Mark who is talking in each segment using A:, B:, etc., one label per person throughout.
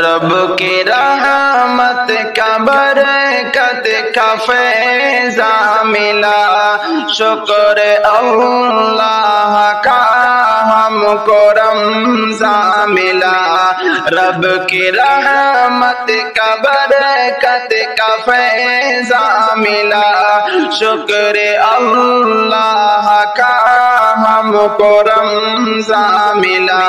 A: رب کی رحمت کا برکت کا فیضا ملا، شکر اللہ کا ہم کو رمضان ملا، رب کی رحمت کا برکت کا فیضا ملا، شکر اللہ کا ہم کو رمضان ملا،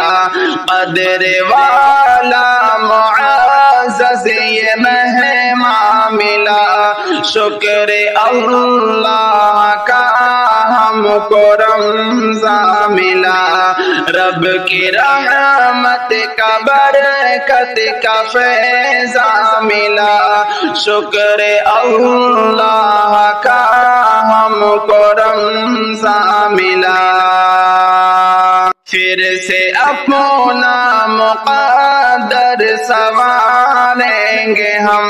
A: قدر والا معزز یہ مہمان ملا، شکر اللہ کا ہم کو رمضان ملا، رب کی رحمت کا برکت کا فیضا ملا، شکر اللہ کا ہم کو رمضان ملا، پھر سے اپنا مقدر سنواریں گے ہم،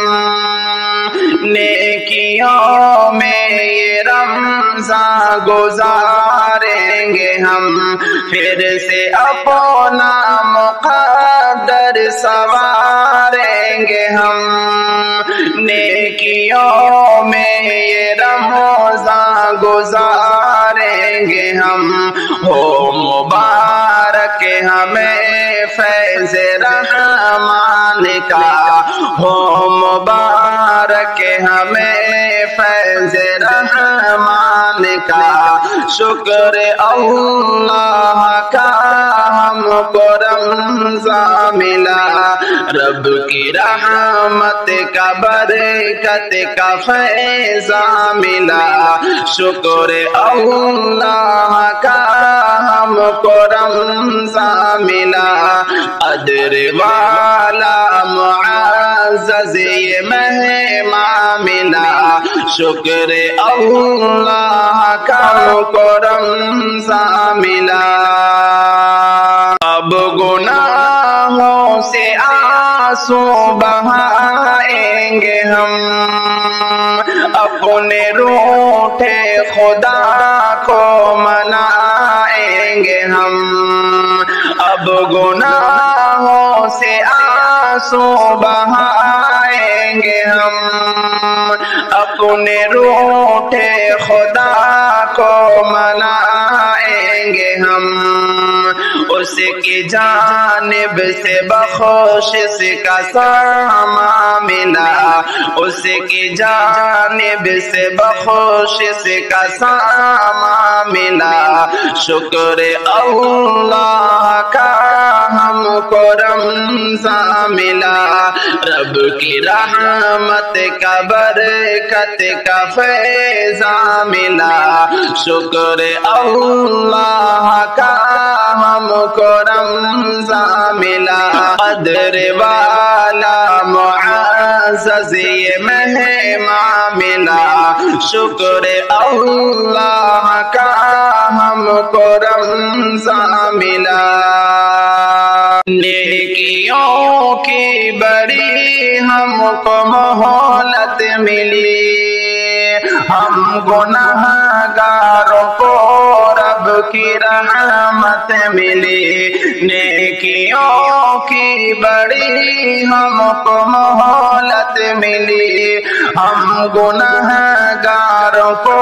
A: نیکیوں میں یہ رمضان گزاریں گے ہم، پھر سے اپنا مقدر سنواریں گے ہم، نیکیوں میں یہ رمضان گزاریں گے ہم، ہو مبارک ہمیں فیض رحمان کا، ہو مبارک ہمیں فیض رحمان کا، شکر اللہ کا ہم کو رمضان ملا، رب کی رحمت کا برکت کا فیضا ملا، شکر اللہ کا ہم کو رمضان ملا، قدر والا معزز یہ مہمان ملا، شکر اللہ کا ہم کو رمضان ملا، اب گناہوں سے آنسو بہائیں گے ہم، اپنے روٹھے خدا کو منائیں گے ہم، اب گناہوں سے آنسو بہائیں گے ہم، اپنے روٹھے خدا کو منائیں گے ہم، اس کی جانب سے بخشش کا سامان ملا، اس کی جانب سے بخشش کا سامان ملا، شکر اللہ کا ہم کو رمضان ملا، رب کی رحمت کا برکت کا فیضا ملا، شکر اللہ کا ہم کو رمضان ملا، قدر والا معزز یہ مہمان ملا، شکر اللہ کا ہم کو رمضان ملا، نیکیوں کی بڑی ہم کو مہلت ملی، ہم گناہگاروں کو رب کی رحمت ملی، نیکیوں کی بڑی ہم کو مہلت ملی، ہم گناہگاروں کو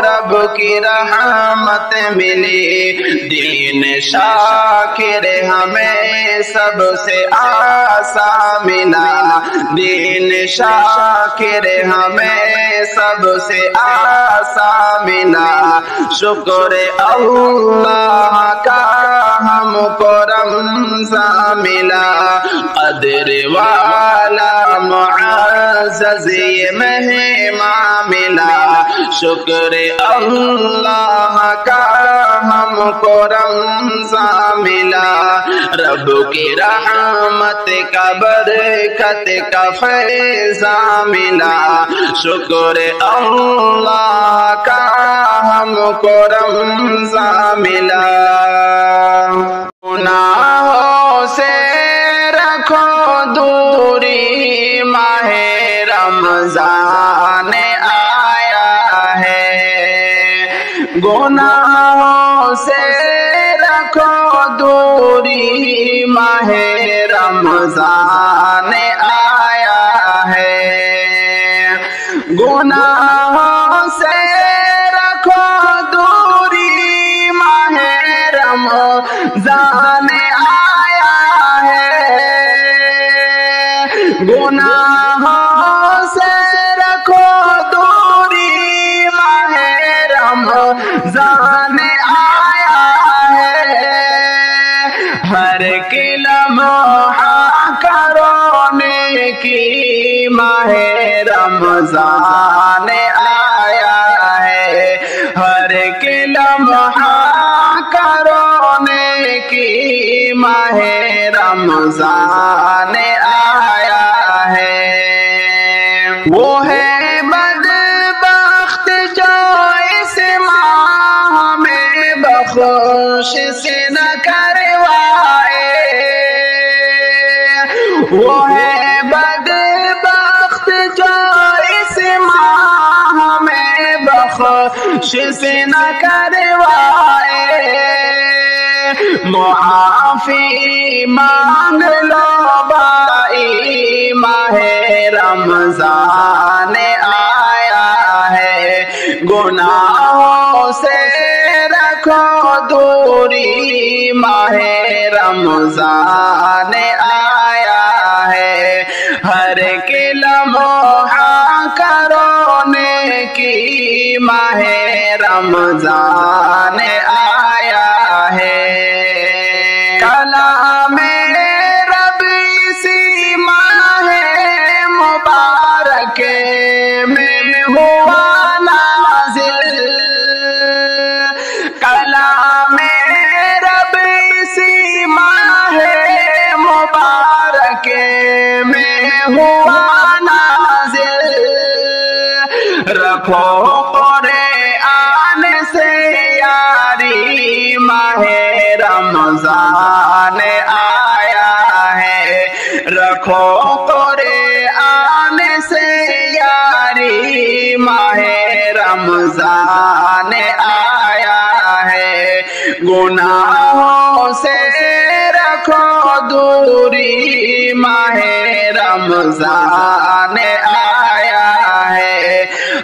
A: رب کی رحمت ملی، دین شاکر ہمیں سب سے آسان ملا، دین شاکر ہمیں سب سے آسان ملا، شکر اللہ کا ہم کو رمضان ملا، قدر والا معزز یہ مہمان ملا، شکر اللہ کا ہم کو رمضان ملا، رب کی رحمت کا برکت کا فیضا ملا، شکر اللہ کا ہم کو رمضان ملا، گناہوں سے رکھو دوری، ماہ رمضان آیا ہے، گناہ گناہوں سے رکھو دوری، ماہ رمضان آیا ہے۔ گناہوں سے رکھو دوری، ماہ رمضان آیا ہے۔ گناہوں سے رکھو دوری، ماہ رمضان آیا ہے۔ ہر ایک لمحہ کرو نیکی، ماہ رمضان آیا ہے۔ ہر ایک لمحہ کرو نیکی، ماہ رمضان آیا ہے۔ وہ ہے بدبخت جو اس ماہ میں بخشش نہ کروائے، وہ ہے بدبخت جو اس ماہ میں بخشش نہ کروائے۔ معافی مانگ لو بھائی، ماہ رمضان آیا ہے۔ گناہوں سے رکھو دوری، ماہ رمضان آیا ہے۔ ہر ایک لمحہ کرو نیکی، ماہ رمضان آیا ہے۔ کلام رب اسی ماہ مبارک میں ہوا نازل، کلام رب اسی ماہ مبارک میں ہوا نازل۔ رکھو قرآن سے یاری، ماہ رمضان آیا ہے۔ رکھو قرآن سے یاری، ماہ رمضان آیا ہے۔ گناہوں سے رکھو دوری، ماہ رمضان آیا ہے۔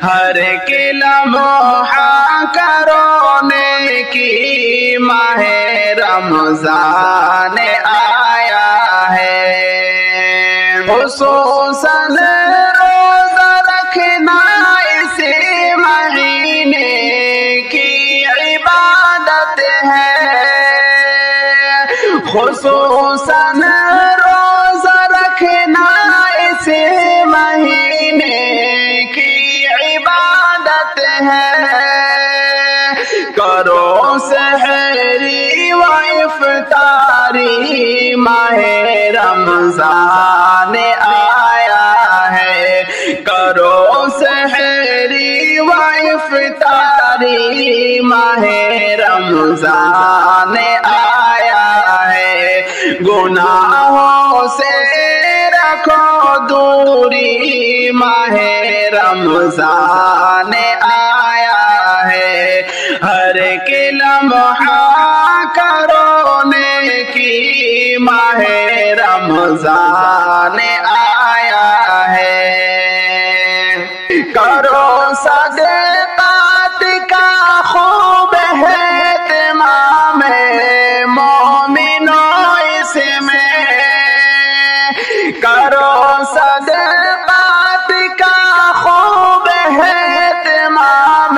A: ہر ایک لمحہ کرو نیکی، ماہ رمضان آیا ہے۔ خصوصاً روزہ رکھنا اس مہینے کی عبادت ہے، خصوصاً روزہ رکھنا اس مہینے کی عبادت ہے۔ کرو سحری و افطاری، ماہ رمضان آیا ہے۔ کرو سحری و افطاری، ماہ رمضان آیا ہے۔ گناہوں سے رکھو دوری، ماہ رمضان آیا ہے۔ ہر ایک لمحہ کرو نیکی، ماہ رمضان آیا ہے۔ کرو صدقات کا خوب اہتمام مومنوں اس میں، کرو صدقات کا خوب اہتمام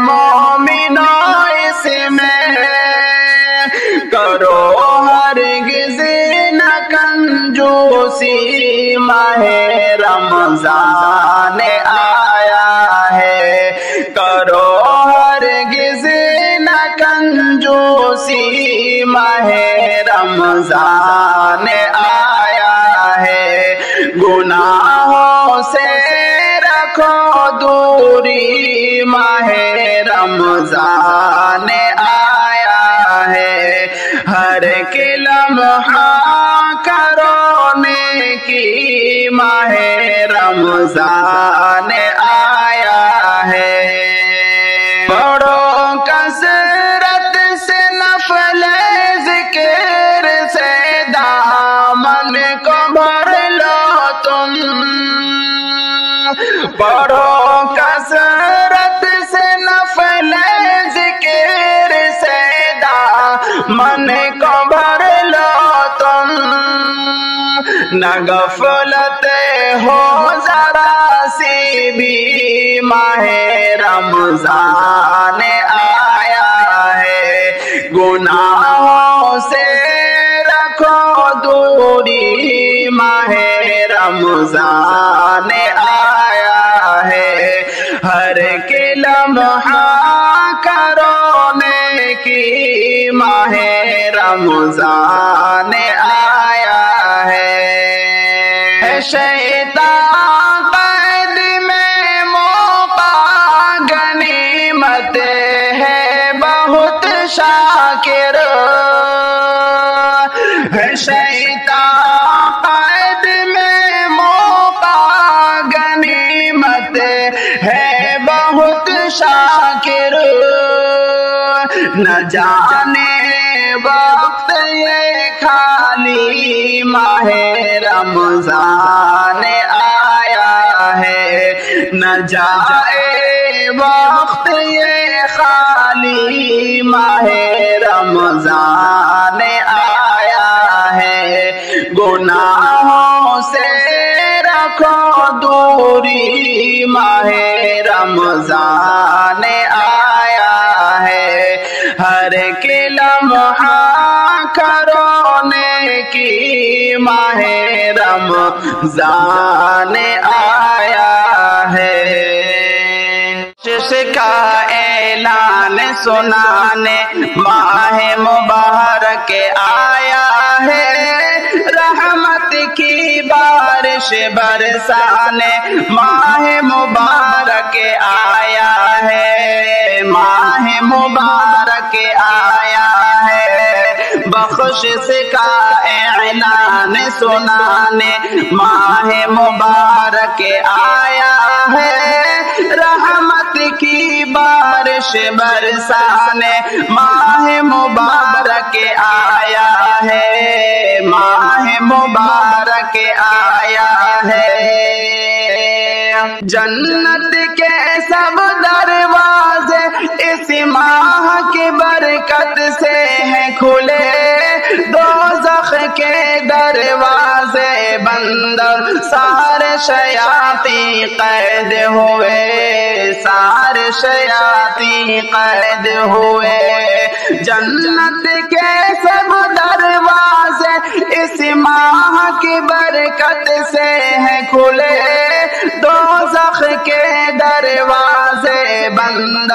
A: مومنوں اس میں۔ کرو ہرگز نہ کنجوسی، ماہ رمضان آیا ہے۔ کرو ہرگز نہ کنجوسی، ماہ رمضان آیا ہے۔ گناہوں سے رکھو دوری، ماہ رمضان آیا ہے۔ ہر ایک لمحہ کرو نیکی، ماہ رمضان آیا ہے۔ پڑھو پڑھو کثرت سے نفل ذکر سے من کو بھر لو تم، نہ غفلت ہو ذرا سی بھی، ماہ رمضان آیا ہے، گناہوں سے رکھو دوری، ماہ رمضان آیا ہے، ہر ایک لمحہ کرو نیکی، ماہ رمضان آیا ہے، شیطان قید میں موقع غنیمت ہے بہت شاکر، شیطان قید میں موقع غنیمت ہے بہت شاکر، نہ جانے وقت یہ خالی، ماہ رمضان آیا ہے، نہ جائے وقت یہ خالی، ماہ رمضان آیا ہے، گناہوں سے رکھو دوری، ماہ رمضان آیا ہے، ہر ایک لمحہ کرو نیکی، ماہ رمضان آیا ہے، جس کا اعلان سنانے ماہ مبارک آیا ہے، رحمت کی بارش برسانے ماہ مبارک آیا ہے، ماہ مبارک آیا ہے، بخشش کا اعلان سنانے ماہ مبارک آیا ہے، رحمت کی بارش برسانے ماہ مبارک آیا ہے، ماہ مبارک آیا ہے، جنت کے سب دروازے اس ماہ کی برکت سے ہیں کھلے، دوزخ کے دروازے بند، سارے شیاطین قید ہوئے، سارے شیاطین قید ہوئے، جنت کے سب دروازے اس ماہ کی برکت سے ہیں کھلے، دوزخ کے دروازے بند،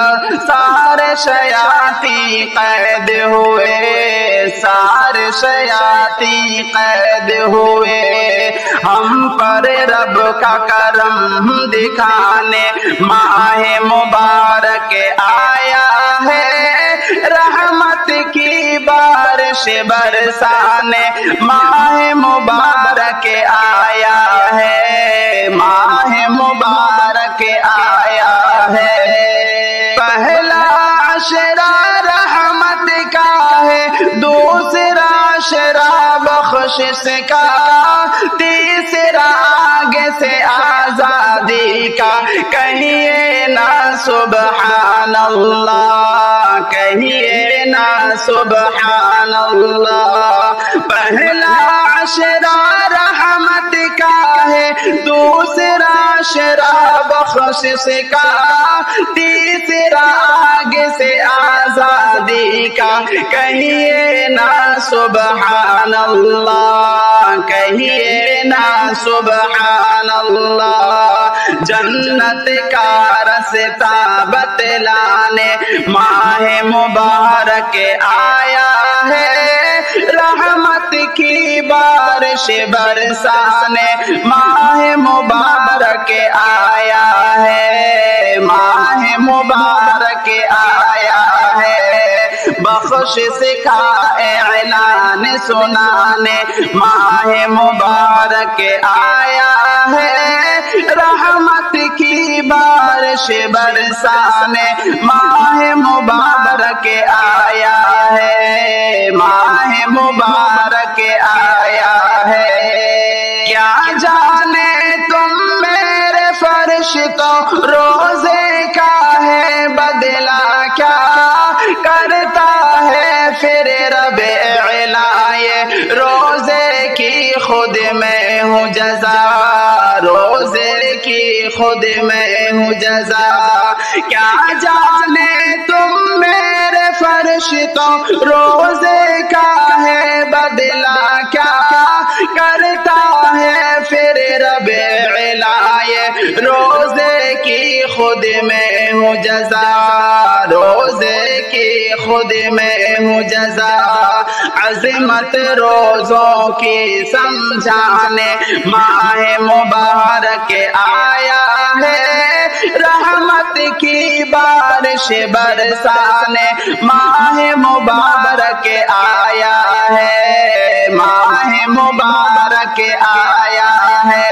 A: سارے شیاطین قید ہوئے، سارے شیاطین قید ہوئے، ہم پر رب کا کرم دکھانے ماہ مبارک آیا ہے، رحمت کی بارش برسانے ماہ مبارک آیا ہے، ماہ مبارک آیا ہے، پہلا عشرہ رحمت کا ہے، دوسرا عشرہ بخشش کا، تیسرا آگے سے آزادی کا، کہیے نا سبحان اللہ، کہیے نا سبحان اللہ، پہلا عشرہ رحمت کا ہے، دوسرا عشرہ بخشش کا، تیسرا آگے سے آزادی کا، کہیے نا سبحان اللہ، کہیے نا سبحان اللہ، جنت کا رستہ بتلانے ماہ مبارک آیا ہے، رحمت کی بارش برسانے ماہ مبارک آیا ہے، ماہ مبارک آیا ہے، بخشش کا اعلان سنانے ماہ مبارک آیا ہے، رحمت کی بارش برسانے ماہ مبارک آیا ہے، ماہ مبارک آیا ہے، کیا جانے تم میرے فرشتوں روزے کا ہے بدلہ کیا کرتا ہے پھر رب اعلیٰ، یہ روزے کی خود میں ہوں جزا، روزے کی خود میں ہوں جزا۔ کیا جانے تم میرے فرشتوں روزے کا ہے بدلہ کیا کرتا ہے پھر رب اعلیٰ، یہ روزے کی خود میں ہوں جزا، روزے کی خود میں ہوں جزا۔ عظمت روزوں کی سمجھانے ماہ مبارک آیا ہے، رحمت کی بارش برسانے ماہ مبارک آیا ہے، ماہ مبارک آیا ہے۔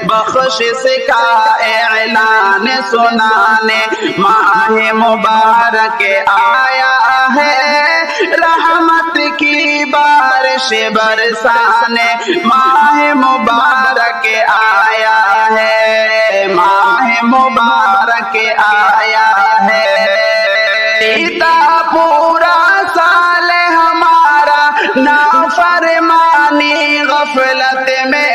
A: بخشش کا اعلان سنانے ماہ مبارک آیا ہے، رحمت کی بارش برسانے ماہ مبارک آیا ہے، ماہ مبارک آیا ہے۔ پیتا پورا سال ہمارا نافرمانی غفلت میں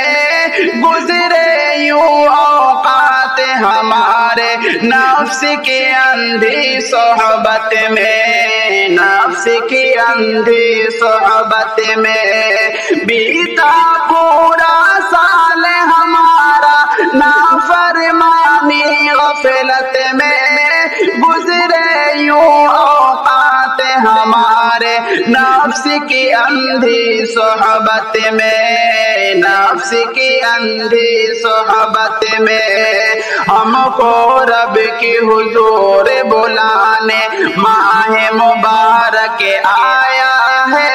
A: گزرے یوں اوقات ہمارے نفس کی اندھی صحبت میں، نفس کی اندھی صحبت میں۔ بیتا پورا سال ہمارا نافرمانی غفلت میں گزرے یوں اوقات ہمارے نفس کی اندھی صحبت میں، نفس کی اندھی صحبت میں۔ ہم کو رب کی حضور بلانے ماہ مبارک آیا ہے،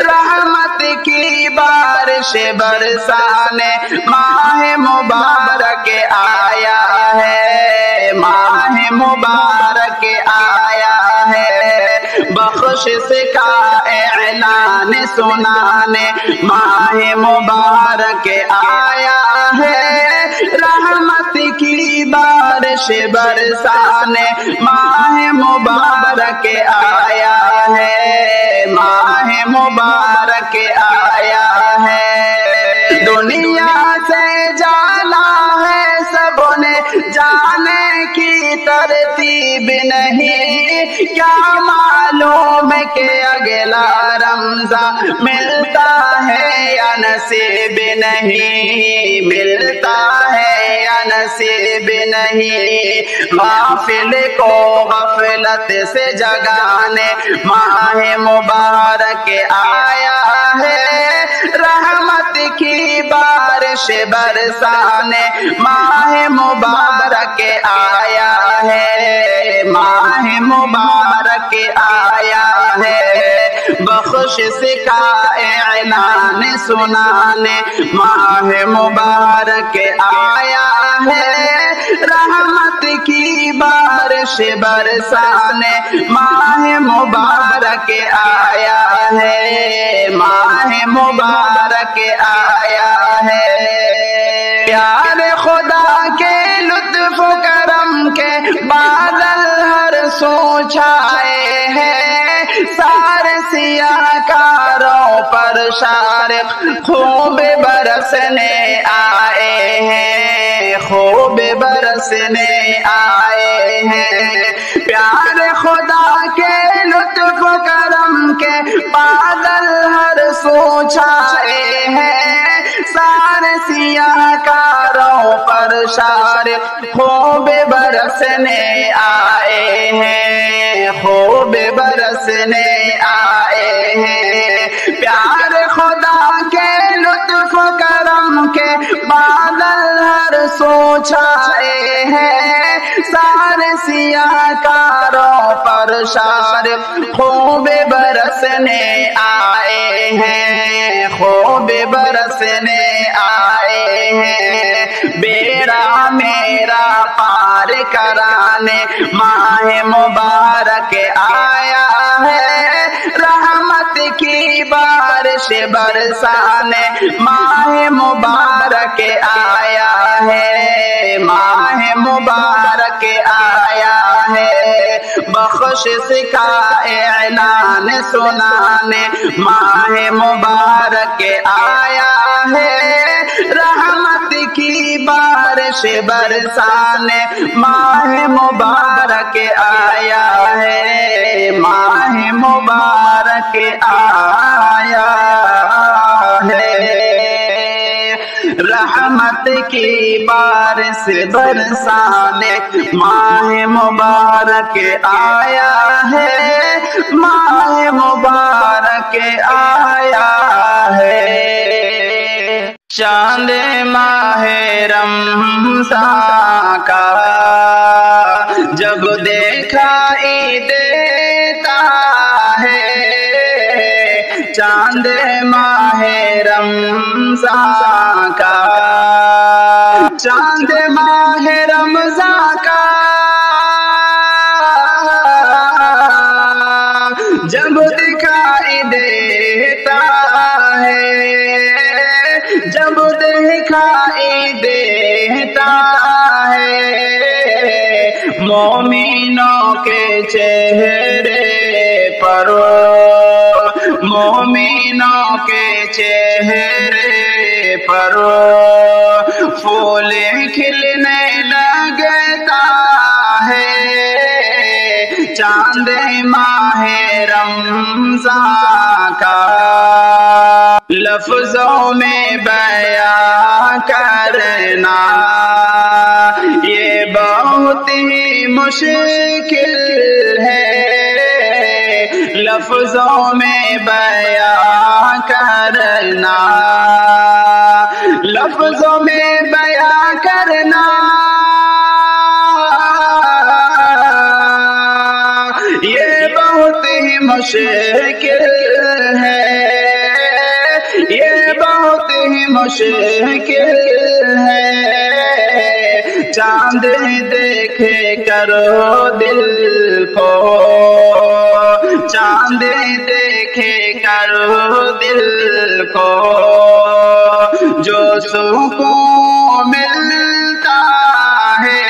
A: رحمت کی بارش برسانے ماہ مبارک آیا ہے، ماہ مبارک آیا ہے۔ بخشش کا اعلان سنانے ماہ مبارک آیا ہے، رحمت کی بارش برسانے ماہ مبارک آیا ہے، ماہ مبارک آیا ہے۔ دنیا سے جانا ہے سب نے، جانے کی ترتیب نہیں، کیا معلوم کہ اگلا رمضان ملتا ہے یا نصیب نہیں، ملتا ہے یا نصیب نہیں۔ غافل کو غفلت سے جگانے ماہ مبارک آیا ہے، رحمت کی بارش برسانے ماہ مبارک آیا ہے، ماہ مبارک آیا ہے۔ بخشش کا اعلان سنانے ماہ مبارک آیا ہے، رحمت کی بارش برسانے ماہ مبارک آیا ہے، ماہ مبارک آیا ہے۔ پیار خدا کے لطف و کرم کے بادل ہر سو چھائے ہیں، سارے سیاہ کاروں پر شارق خوب برسنے آئے ہیں، خوب برسنے آئے ہیں۔ پیار خدا کے لطف و کرم کے بادل ہر سو چھائے ہیں، سارے سیاہ کاروں پر شارق خوب برسنے آئے ہیں، خوب برسنے آئے ہیں۔ پیار خدا کے لطف و کرم کے بادل ہر سو چھائے ہیں، سارے سیاہ کاروں پر شارق خوب برسنے آئے ہیں، خوب برسنے آئے ہیں۔ بیڑا میرا پار کرانے ماہ مبارک آیا ہے، رحمت کی بارش برسانے ماہ مبارک آیا ہے، ماہ مبارک آیا ہے بخشش کا اعلان سنانے، ماہ مبارک آیا ہے رحمت کی بارش برسانے، ماہ مبارک آیا ہے، ماہ مبارک آیا ہے رحمت کی بارش برسانے، ماہ مبارک آیا ہے، ماہ مبارک آیا ہے۔ چاند ماہ رمضان کا جب دکھائی دیتا ہے، چاند ماہ رمضان کا، چاند ماہ رمضان کا جب دکھائی دیتا ہے، جب دکھائی دیتا ہے مومنوں کے چہرے پر، مومنوں کے چہرے پر پھول کھلنے لگتا ہے، چاند ماہ رمضان کا لفظوں میں بیان کرنا یہ بہت ہی مشکل ہے، لفظوں میں بیان کرنا، لفظوں میں بیان کرنا یہ بہت ہی مشکل ہے، یہ بہت ہی مشکل ہے، چاند دیکھے کرو دل کو، چاند دیکھے کرو دل کو جو سکون ملتا ہے،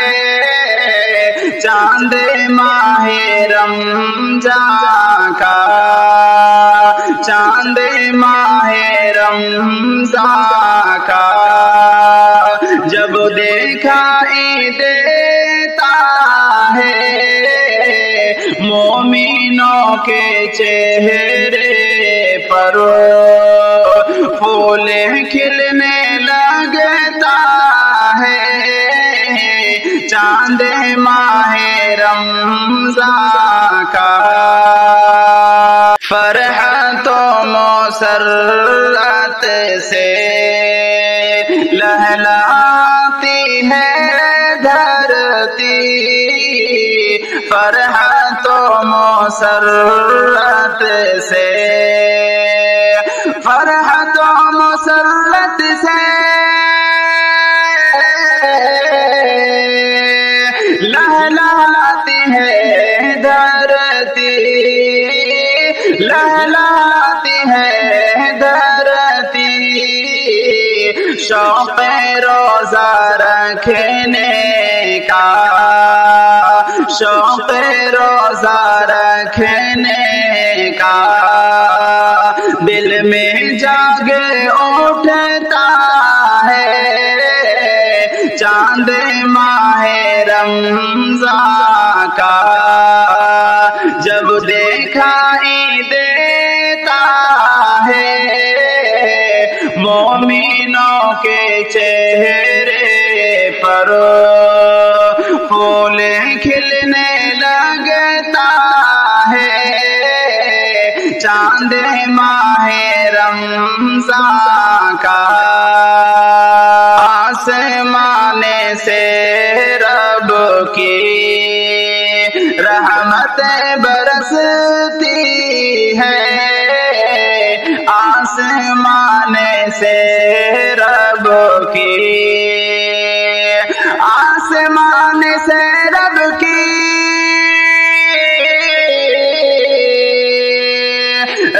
A: چاند ماہ رمضان کا، چاند ماہ رمضان کا جب دکھائی دیتا ہے مومنوں کے چہرے پر پھول کھلنے لگتا ہے، چاند ماہ رمضان کا فرحت و مسرت سے لہلاتی ہے دھرتی، فرحت و مسرت سے، فرحت و مسرت سے لہلاتی ہے دھرتی، لہلاتی ہے دھرتی، شوق روزہ رکھنے کا، شوق روزہ رکھنے کا دل میں جاگ اٹھتا ہے، چاند ماہ رمضان کا جب دکھائی دیتا ہے مومنوں کے چہرے پر پھول کھلنے لگتا ہے، چاند ماہ رمضان کا آسمان سے رب کی رحمت برستی ہے، آسمان سے رب کی، آسمان سے رب کی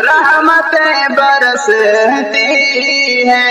A: رحمت برستی ہے،